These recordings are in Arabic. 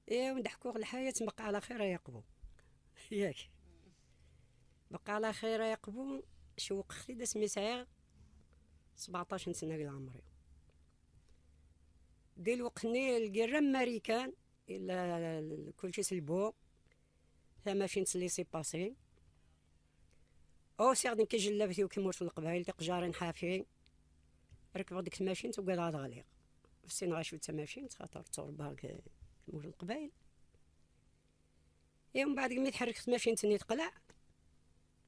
ايه ونضحكوا على الحياة، بقى على خير يقبو. ياك بقى على خير يقبو. شوق اختي دا سميتها 17 سنة قال عمري. ديال وقتني القرا ماريكان الا كلشي سلبو. ها ماشي نسلي سي باسي او سي غادي كيجلبتي وكيموت في القبايل تيق جارين حافين. ركب ديك الماشين وقال هذا غليق في السين غاشو تماشين خاطر تربا كيموت القبايل. يوم بعد قمي تحركت ماشين تني تقلع.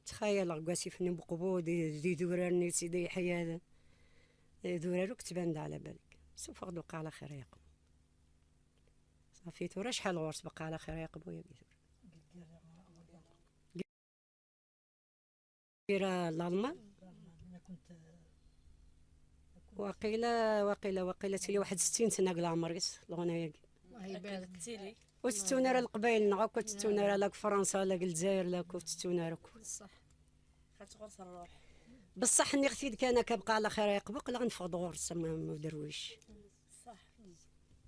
تخيل قاسي فني بقبو دي دوراني سيدي حياة دورارو كتبان على بالك سوف غدوقع على خير يقبو. صافي تورا شحال غورس بقى على خير يقبو يا بيتور. دايره الالمان وقيله تيلي واحد 60 سنه قال عمريس الغنايه الله يبارك تيلي وستون راه القبايل نغا كنت تستون راه لا فرنسا لا الجزائر لا كنت تستون راه صح. خالتي غرس الروح. بصح اني اختي كان كبقى على خير يقبق لا غنفقد غورس ما درويش. صح.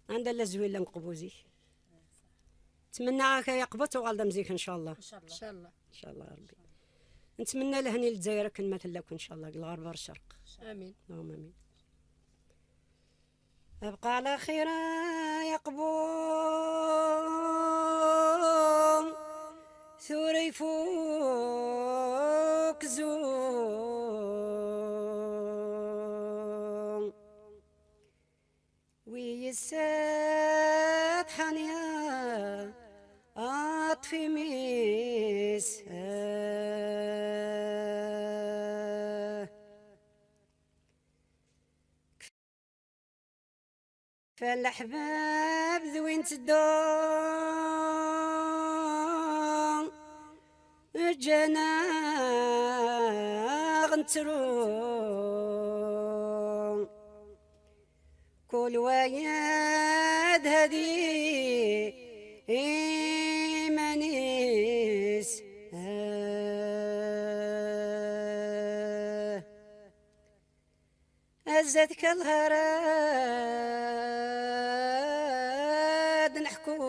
عندها لا زويله مقبوزي. نتمنى هكا يقبط وغالدا مزيك ان شاء الله. ان شاء ان الله. شاء الله. ان شاء الله ربي. نتمنى لهني للجزائر كلمه لكم ان شاء الله الغرب والشرق. امين. اللهم امين. ابقى على خير يقبو ثوري فوق زوم ويسات حنيا أطفي ميساه فالأحباب ذوين تدوم جنا غنتروم كل وايد هدي إيمانيس هزتك الغراد نحكم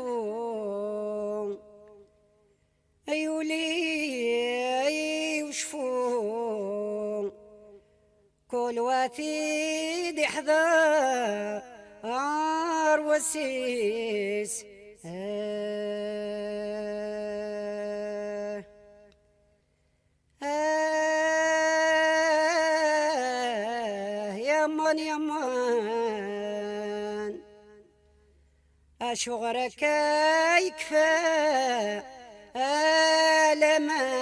أيولي أي وشفو كل واثيد يحضر وسيس يا مان أشغرك يكفى ألمان